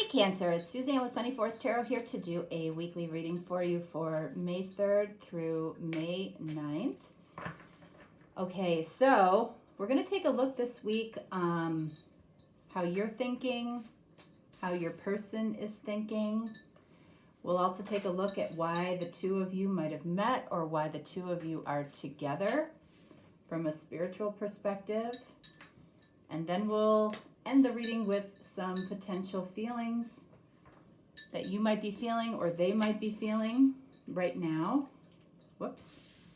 Cancer, it's Suzanne with Sunny Forest Tarot here to do a weekly reading for you for May 3rd through May 9th. Okay, so we're going to take a look this week how you're thinking, how your person is thinking. We'll also take a look at why the two of you might have met or why the two of you are together from a spiritual perspective. And then we'll end the reading with some potential feelings that you might be feeling or they might be feeling right now. Whoops.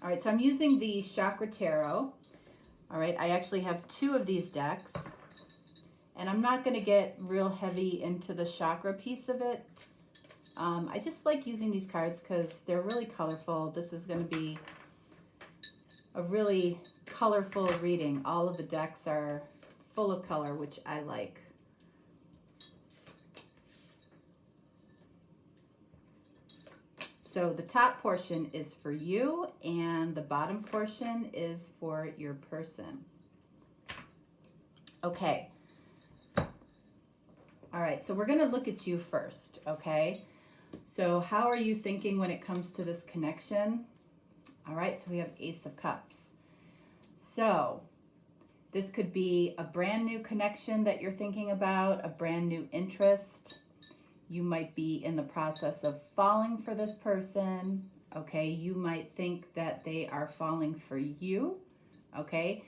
All right, so I'm using the Chakra Tarot. All right, I actually have two of these decks. And I'm not going to get real heavy into the chakra piece of it. I just like using these cards because they're really colorful. This is going to be a really colorful reading. All of the decks are full of color, which I like. So the top portion is for you and the bottom portion is for your person. Okay. All right, so we're going to look at you first, okay? So how are you thinking when it comes to this connection? All right, so we have Ace of Cups. So this could be a brand new connection that you're thinking about, a brand new interest. You might be in the process of falling for this person, okay? You might think that they are falling for you, okay?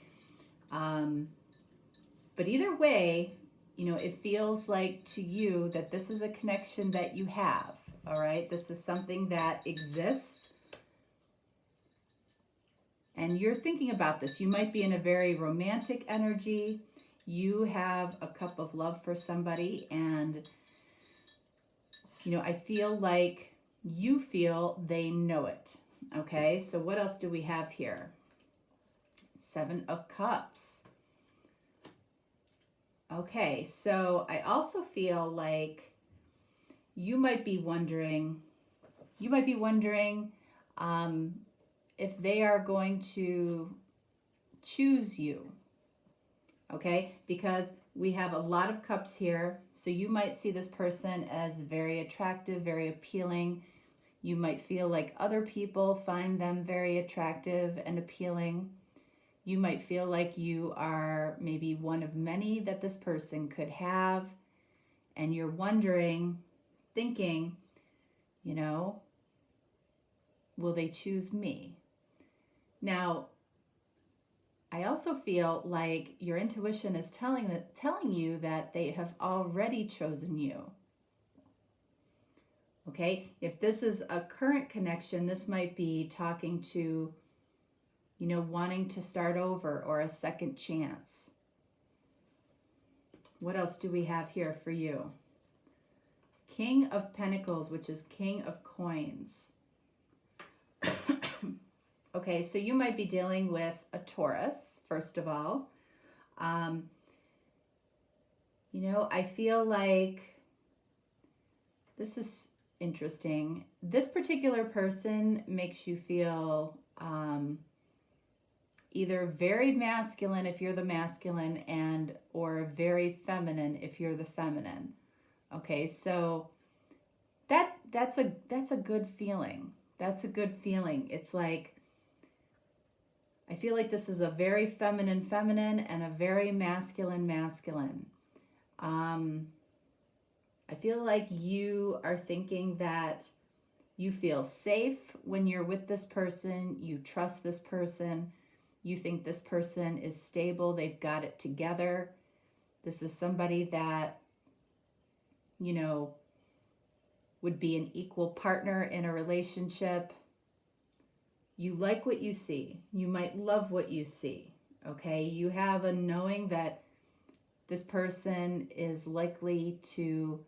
But either way, you know, it feels like to you that this is a connection that you have, all right? This is something that exists. And you're thinking about this. You might be in a very romantic energy. You have a cup of love for somebody. And, you know, I feel like you feel they know it. Okay, so what else do we have here? Seven of Cups. Okay, so I also feel like you might be wondering if they are going to choose you, okay? Because we have a lot of cups here, so you might see this person as very attractive, very appealing. You might feel like other people find them very attractive and appealing. You might feel like you are maybe one of many that this person could have, and you're wondering, thinking, you know, will they choose me? Now, I also feel like your intuition is telling you that they have already chosen you. Okay, if this is a current connection, this might be talking to, you know, wanting to start over or a second chance. What else do we have here for you? King of Pentacles, which is King of Coins. Okay, so you might be dealing with a Taurus, first of all. You know, I feel like this is interesting. This particular person makes you feel either very masculine if you're the masculine and or very feminine if you're the feminine. Okay, so that's a good feeling. That's a good feeling. It's like I feel like this is a very feminine and a very masculine. I feel like you are thinking that you feel safe when you're with this person. You trust this person. You think this person is stable. They've got it together. This is somebody that, you know, would be an equal partner in a relationship. You like what you see. You might love what you see, okay? You have a knowing that this person is likely to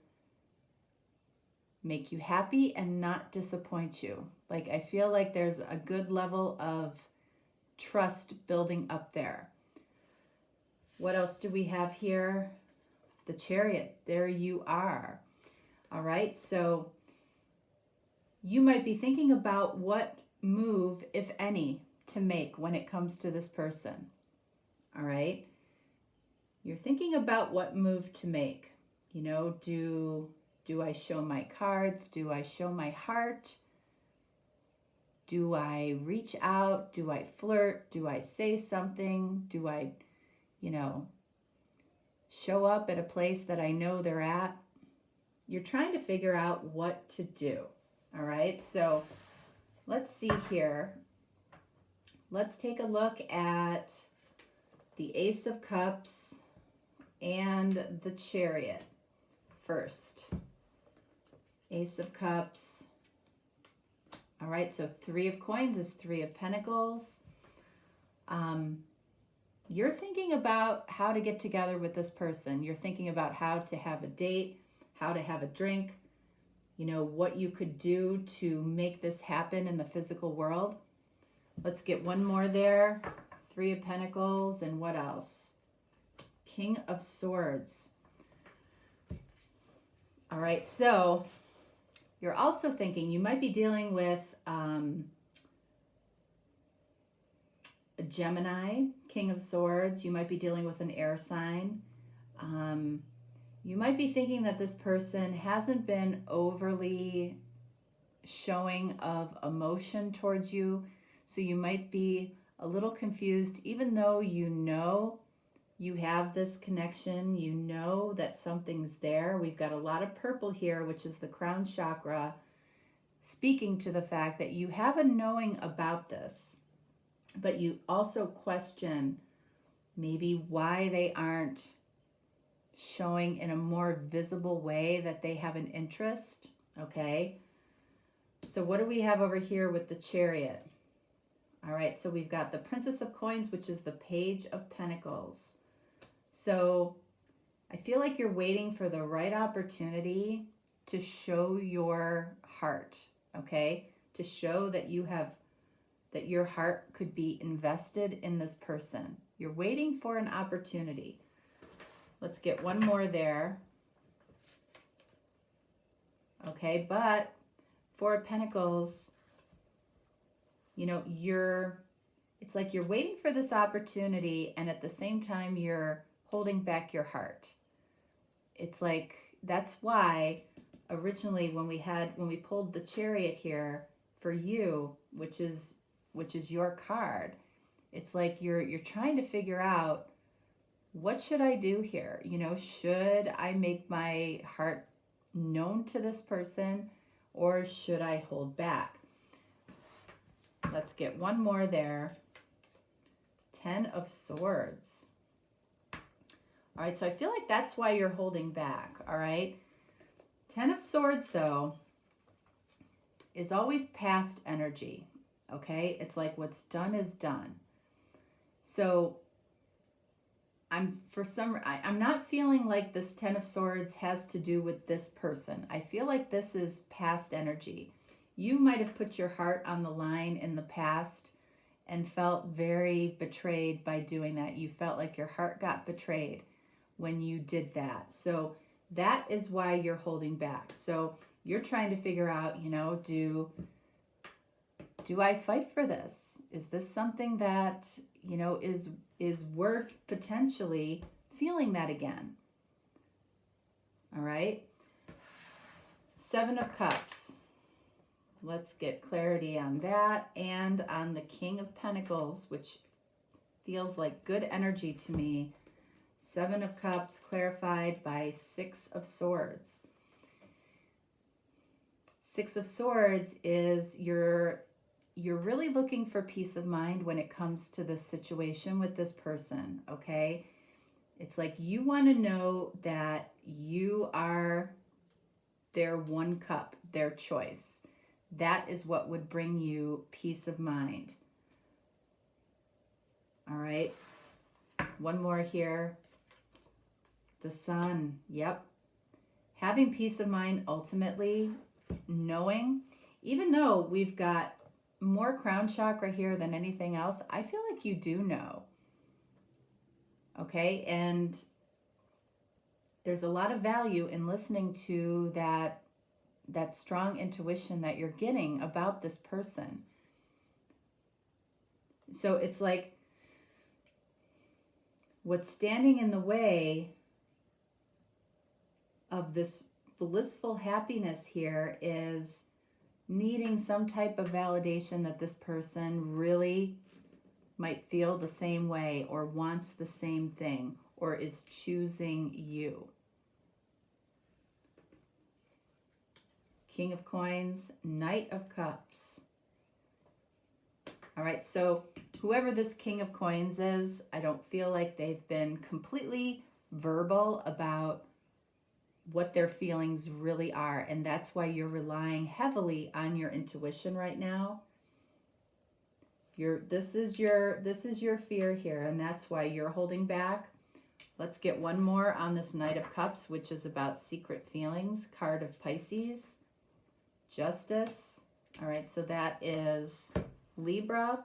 make you happy and not disappoint you. Like, I feel like there's a good level of trust building up there. What else do we have here? The Chariot. There you are. All right, so you might be thinking about what move, if any, to make when it comes to this person. All right, you're thinking about what move to make. You know, do I show my cards? Do I show my heart? Do I reach out? Do I flirt? Do I say something? Do I, you know, show up at a place that I know they're at? You're trying to figure out what to do. All right, so let's see here. Let's take a look at the Ace of Cups and the Chariot first. Ace of Cups. All right, so Three of Coins is Three of Pentacles. You're thinking about how to get together with this person. You're thinking about how to have a date, how to have a drink, you know, what you could do to make this happen in the physical world. Let's get one more there. Three of Pentacles, and what else? King of Swords. All right, so you're also thinking you might be dealing with a Gemini, King of Swords. You might be dealing with an air sign. You might be thinking that this person hasn't been overly showing of emotion towards you. So you might be a little confused, even though you know you have this connection, you know that something's there. We've got a lot of purple here, which is the crown chakra, speaking to the fact that you have a knowing about this, but you also question maybe why they aren't showing in a more visible way that they have an interest. Okay, so what do we have over here with the Chariot? All right, so we've got the Princess of Coins, which is the Page of Pentacles. So I feel like you're waiting for the right opportunity to show your heart, okay? To show that you have, that your heart could be invested in this person. You're waiting for an opportunity. Let's get one more there. Okay, but Four of Pentacles, you know, it's like you're waiting for this opportunity, and at the same time you're holding back your heart. It's like, that's why originally when we pulled the Chariot here for you, which is your card, it's like you're trying to figure out, what should I do here? You know, should I make my heart known to this person, or should I hold back? Let's get one more there. Ten of Swords. All right, so I feel like that's why you're holding back, all right? Ten of Swords, though, is always past energy, okay? It's like what's done is done. So I'm not feeling like this Ten of Swords has to do with this person. I feel like this is past energy. You might have put your heart on the line in the past and felt very betrayed by doing that. You felt like your heart got betrayed when you did that. So that is why you're holding back. So you're trying to figure out, you know, do I fight for this? Is this something that, you know, is worth potentially feeling that again? All right. Seven of Cups. Let's get clarity on that, and on the King of Pentacles, which feels like good energy to me. Seven of Cups clarified by Six of Swords. Six of Swords is you're really looking for peace of mind when it comes to this situation with this person, okay? It's like you want to know that you are their one cup, their choice. That is what would bring you peace of mind. All right. One more here. The Sun. Yep. Having peace of mind, ultimately knowing, even though we've got more crown chakra here than anything else, I feel like you do know. Okay. And there's a lot of value in listening to that strong intuition that you're getting about this person. So it's like what's standing in the way of this blissful happiness here is needing some type of validation that this person really might feel the same way or wants the same thing or is choosing you. King of Coins, Knight of Cups. All right, so whoever this King of Coins is, I don't feel like they've been completely verbal about what their feelings really are, and that's why you're relying heavily on your intuition right now. This is your fear here, and that's why you're holding back. Let's get one more on this Knight of Cups, which is about secret feelings. Card of Pisces, Justice. All right, so that is Libra.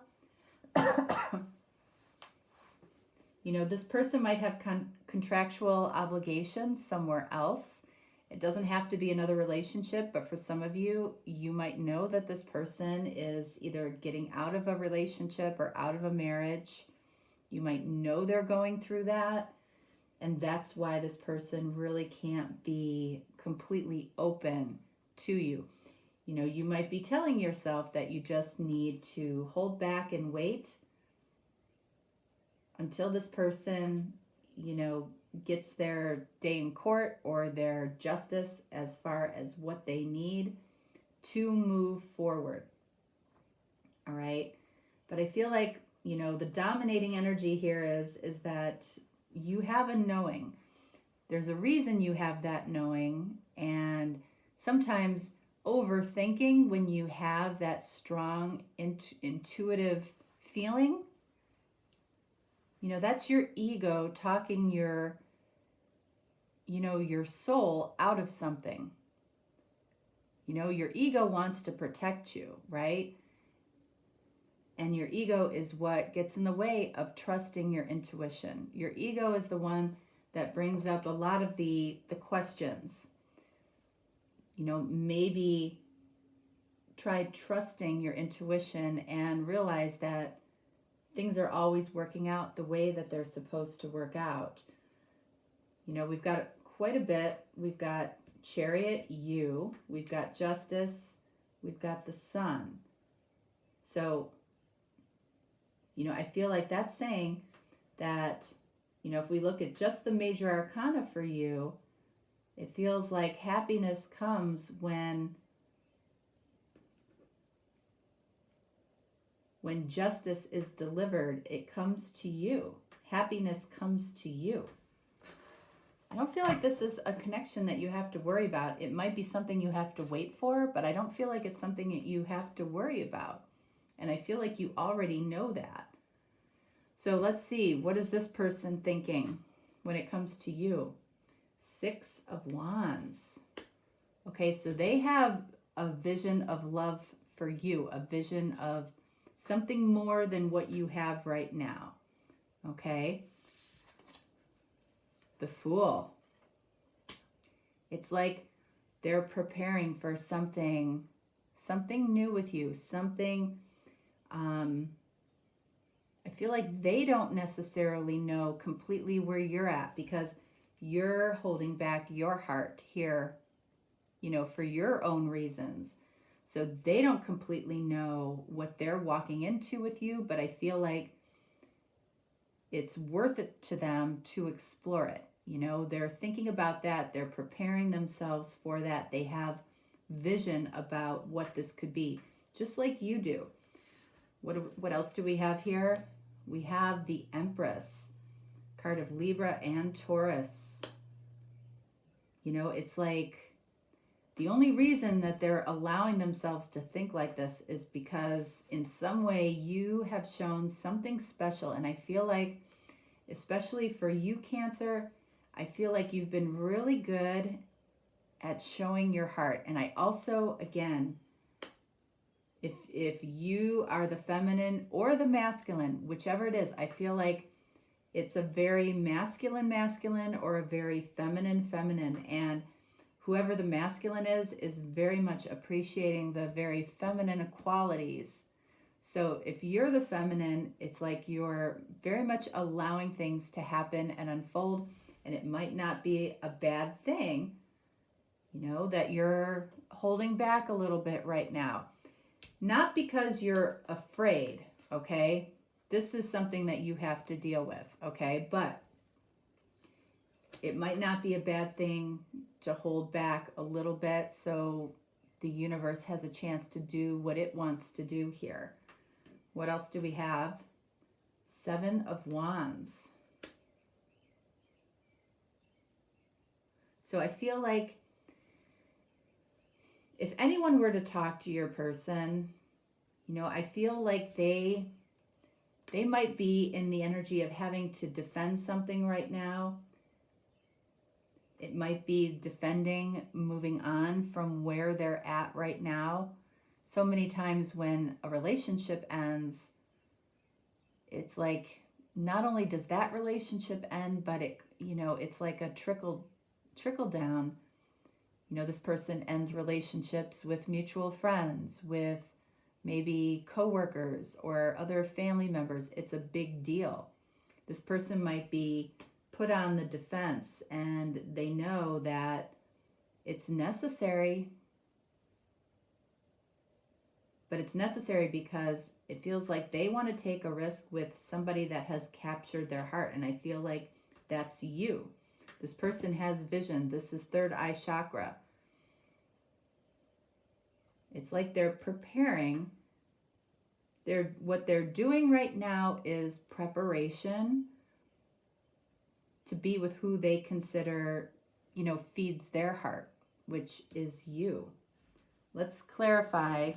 You know, this person might have contractual obligations somewhere else. It doesn't have to be another relationship, but for some of you, you might know that this person is either getting out of a relationship or out of a marriage. You might know they're going through that, and that's why this person really can't be completely open to you. You know, you might be telling yourself that you just need to hold back and wait until this person, you know, gets their day in court or their justice as far as what they need to move forward. All right. But I feel like, you know, the dominating energy here is that you have a knowing. There's a reason you have that knowing, and sometimes overthinking, when you have that strong intuitive feeling, you know, that's your ego talking your soul out of something. You know, your ego wants to protect you, right? And your ego is what gets in the way of trusting your intuition. Your ego is the one that brings up a lot of the questions. You know, maybe try trusting your intuition and realize that things are always working out the way that they're supposed to work out. You know, we've got quite a bit. We've got Chariot, you. We've got Justice. We've got the Sun. So, you know, I feel like that's saying that, you know, if we look at just the major arcana for you, it feels like happiness comes when justice is delivered. It comes to you. Happiness comes to you. I don't feel like this is a connection that you have to worry about. It might be something you have to wait for, but I don't feel like it's something that you have to worry about. And I feel like you already know that. So let's see, what is this person thinking when it comes to you? 6 of Wands. Okay, so they have a vision of love for you, a vision of something more than what you have right now. Okay? The Fool. It's like they're preparing for something new with you, something, I feel like they don't necessarily know completely where you're at because you're holding back your heart here, you know, for your own reasons. So they don't completely know what they're walking into with you, but I feel like it's worth it to them to explore it. You know, they're thinking about that. They're preparing themselves for that. They have vision about what this could be, just like you do. What else do we have here? We have the Empress, card of Libra and Taurus. You know, it's like the only reason that they're allowing themselves to think like this is because in some way you have shown something special. And I feel like, especially for you, Cancer, I feel like you've been really good at showing your heart. And I also, again, if you are the feminine or the masculine, whichever it is, I feel like it's a very masculine or a very feminine. And whoever the masculine is very much appreciating the very feminine qualities. So if you're the feminine, it's like you're very much allowing things to happen and unfold, and it might not be a bad thing, you know, that you're holding back a little bit right now. Not because you're afraid, okay? This is something that you have to deal with, okay? But it might not be a bad thing to hold back a little bit so the universe has a chance to do what it wants to do here. What else do we have? 7 of Wands. So I feel like if anyone were to talk to your person, you know, I feel like they might be in the energy of having to defend something right now. It might be defending, moving on from where they're at right now. So many times when a relationship ends, it's like not only does that relationship end, but it, you know, it's like a trickle down. You know, this person ends relationships with mutual friends, with maybe coworkers or other family members. It's a big deal. This person might be put on the defense and they know that it's necessary, but it's necessary because it feels like they want to take a risk with somebody that has captured their heart. And I feel like that's you. This person has vision. This is third eye chakra. It's like they're preparing. What they're doing right now is preparation to be with who they consider, you know, feeds their heart, which is you. Let's clarify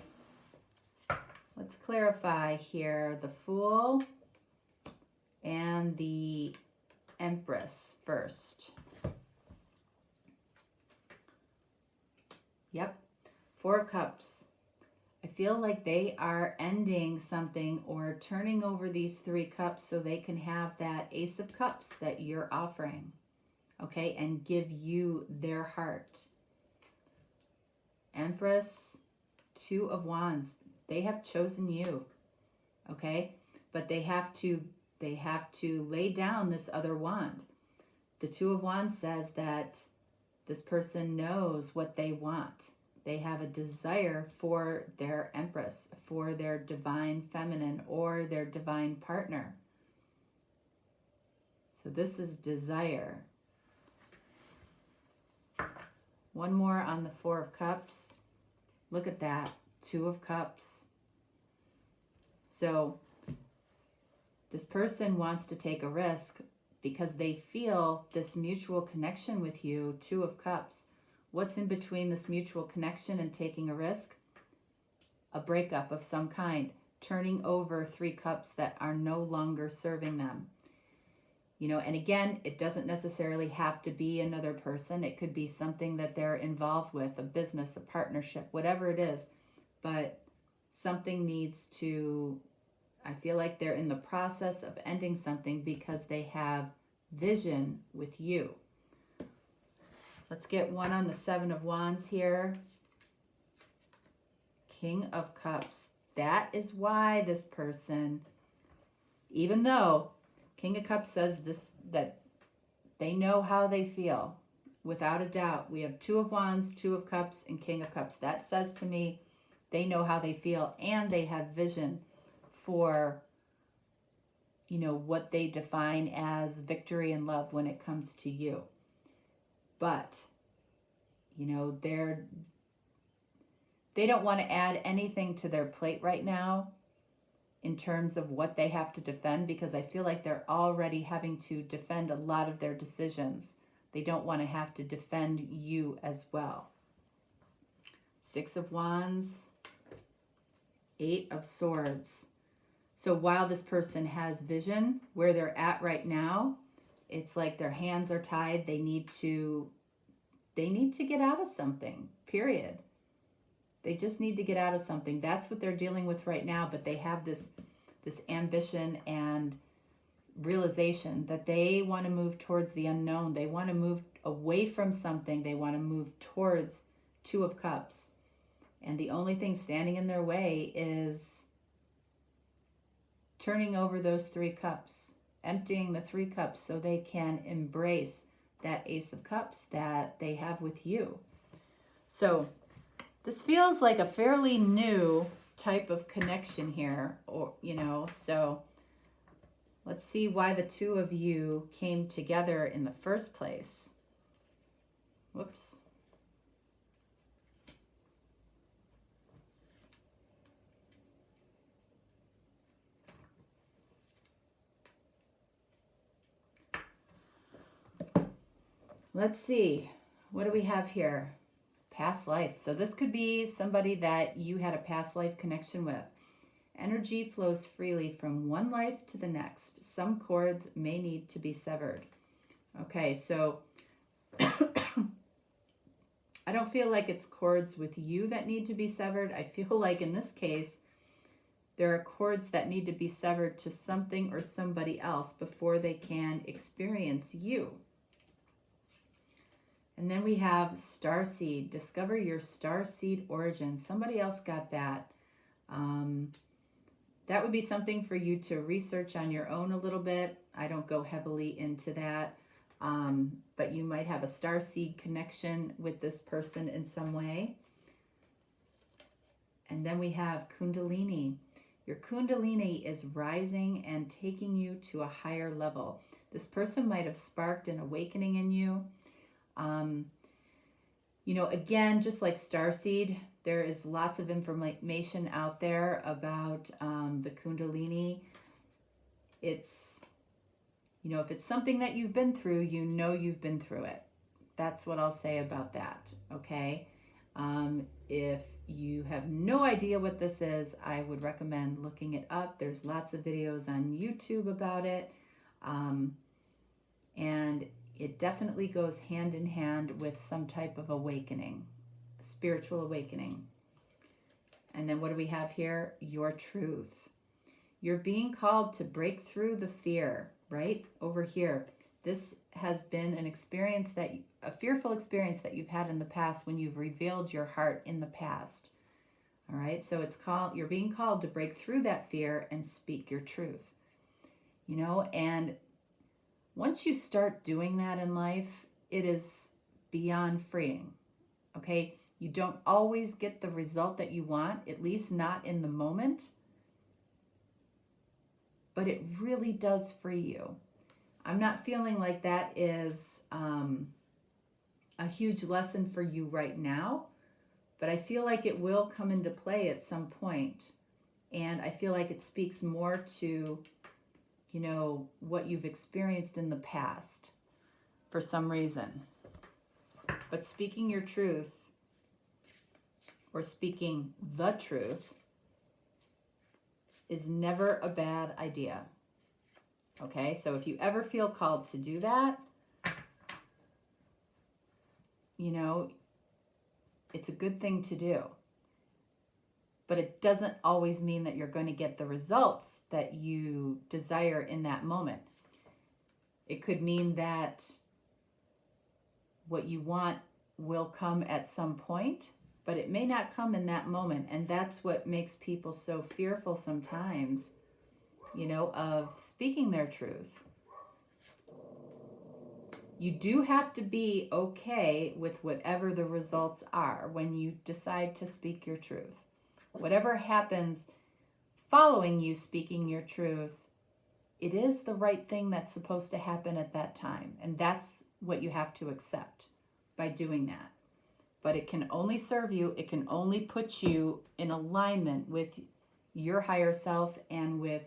here the Fool and the Empress first. Yep, 4 of Cups. I feel like they are ending something or turning over these 3 cups so they can have that Ace of Cups that you're offering, okay, and give you their heart. Empress, 2 of Wands. They have chosen you, okay, but they have to lay down this other wand. The 2 of Wands says that this person knows what they want. They have a desire for their Empress, for their divine feminine or their divine partner. So this is desire. One more on the 4 of Cups. Look at that, 2 of Cups. So this person wants to take a risk because they feel this mutual connection with you, 2 of Cups. What's in between this mutual connection and taking a risk? A breakup of some kind, turning over 3 cups that are no longer serving them. You know, and again, it doesn't necessarily have to be another person. It could be something that they're involved with, a business, a partnership, whatever it is. But something needs to, I feel like they're in the process of ending something because they have vision with you. Let's get one on the 7 of Wands here. King of Cups. That is why this person, even though King of Cups says this, that they know how they feel, without a doubt. We have 2 of Wands, 2 of Cups, and King of Cups. That says to me they know how they feel and they have vision for, you know, what they define as victory and love when it comes to you. But, you know, they don't want to add anything to their plate right now in terms of what they have to defend, because I feel like they're already having to defend a lot of their decisions. They don't want to have to defend you as well. 6 of Wands, 8 of Swords. So while this person has vision where they're at right now, it's like their hands are tied. They need to get out of something, period. They just need to get out of something. That's what they're dealing with right now, but they have this ambition and realization that they want to move towards the unknown. They want to move away from something. They want to move towards 2 of Cups. And the only thing standing in their way is turning over those 3 cups, emptying the 3 cups so they can embrace that Ace of Cups that they have with you. So this feels like a fairly new type of connection here, or, so let's see why the two of you came together in the first place. Whoops. Let's see. What do we have here? Past life. So this could be somebody that you had a past life connection with. Energy flows freely from one life to the next. Some cords may need to be severed. Okay, so I don't feel like it's cords with you that need to be severed. I feel like in this case, there are cords that need to be severed to something or somebody else before they can experience you. And then we have starseed. Discover your starseed origin. Somebody else got that. That would be something for you to research on your own a little bit. I don't go heavily into that. But you might have a starseed connection with this person in some way. And then we have Kundalini. Your Kundalini is rising and taking you to a higher level. This person might have sparked an awakening in you. Again, just like starseed, there is lots of information out there about the Kundalini. It's, if it's something that you've been through, you've been through it. That's what I'll say about that, okay? If you have no idea what this is, I would recommend looking it up. There's lots of videos on YouTube about it. And it definitely goes hand in hand with some type of awakening, spiritual awakening. And then what do we have here? Your truth. You're being called to break through the fear, right? Over here. This has been an experience a fearful experience that you've had in the past when you've revealed your heart in the past. All right. So you're being called to break through that fear and speak your truth, and once you start doing that in life, it is beyond freeing, okay? You don't always get the result that you want, at least not in the moment, but it really does free you. I'm not feeling like that is a huge lesson for you right now, but I feel like it will come into play at some point, and I feel like it speaks more to what you've experienced in the past for some reason. But speaking your truth, or speaking the truth, is never a bad idea. Okay, so if you ever feel called to do that, it's a good thing to do. But it doesn't always mean that you're going to get the results that you desire in that moment. It could mean that what you want will come at some point, but it may not come in that moment. And that's what makes people so fearful sometimes, of speaking their truth. You do have to be okay with whatever the results are when you decide to speak your truth. Whatever happens following you speaking your truth, it is the right thing that's supposed to happen at that time. And that's what you have to accept by doing that. But it can only serve you. It can only put you in alignment with your higher self and with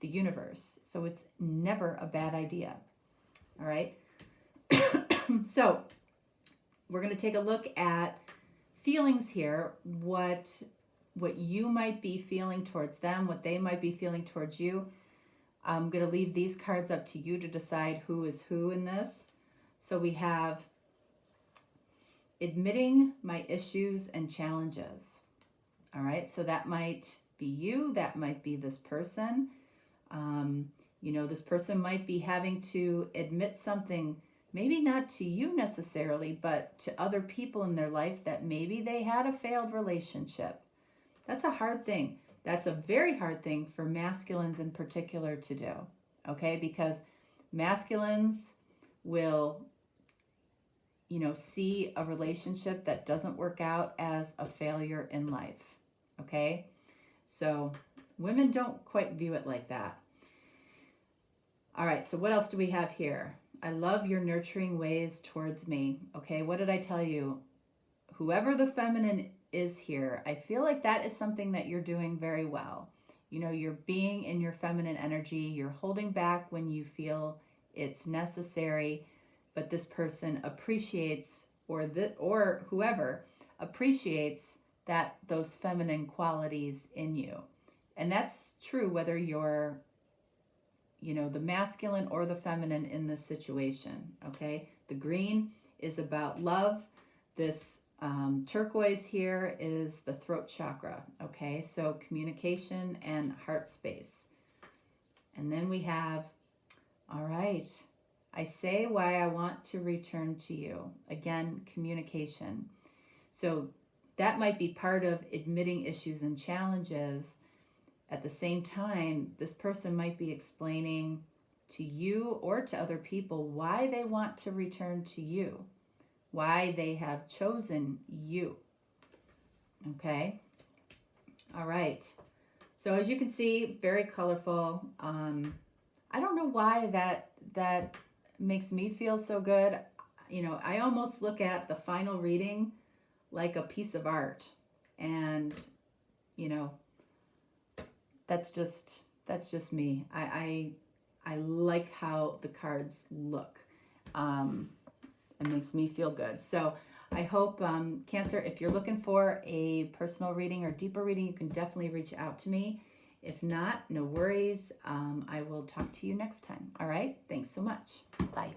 the universe. So it's never a bad idea. All right. So we're going to take a look at feelings here. What you might be feeling towards them, what they might be feeling towards you. I'm going to leave these cards up to you to decide who is who in this. So we have admitting my issues and challenges. All right, so that might be you, that might be this person. This person might be having to admit something, maybe not to you necessarily, but to other people in their life, that maybe they had a failed relationship. That's a hard thing. That's a very hard thing for masculines in particular to do, okay? Because masculines will, you know, see a relationship that doesn't work out as a failure in life. Okay? So women don't quite view it like that. All right, so what else do we have here? I love your nurturing ways towards me. Okay, what did I tell you? Whoever the feminine is here, I feel like that is something that you're doing very well. You know, you're being in your feminine energy. You're holding back when you feel it's necessary, but this person appreciates, or whoever appreciates that those feminine qualities in you. And that's true whether you're, you know, the masculine or the feminine in this situation. Okay, the green is about love. This turquoise here is the throat chakra. Okay, so communication and heart space. And then we have, all right, I say why I want to return to you. Again, communication. So that might be part of admitting issues and challenges. At the same time, this person might be explaining to you or to other people why they want to return to you, why they have chosen you. Okay? All right. So as you can see, very colorful. I don't know why that makes me feel so good. You know, I almost look at the final reading like a piece of art. And, you know, that's just me. I like how the cards look. It makes me feel good. So I hope, Cancer, if you're looking for a personal reading or deeper reading, you can definitely reach out to me. If not, no worries. I will talk to you next time. All right. Thanks so much. Bye.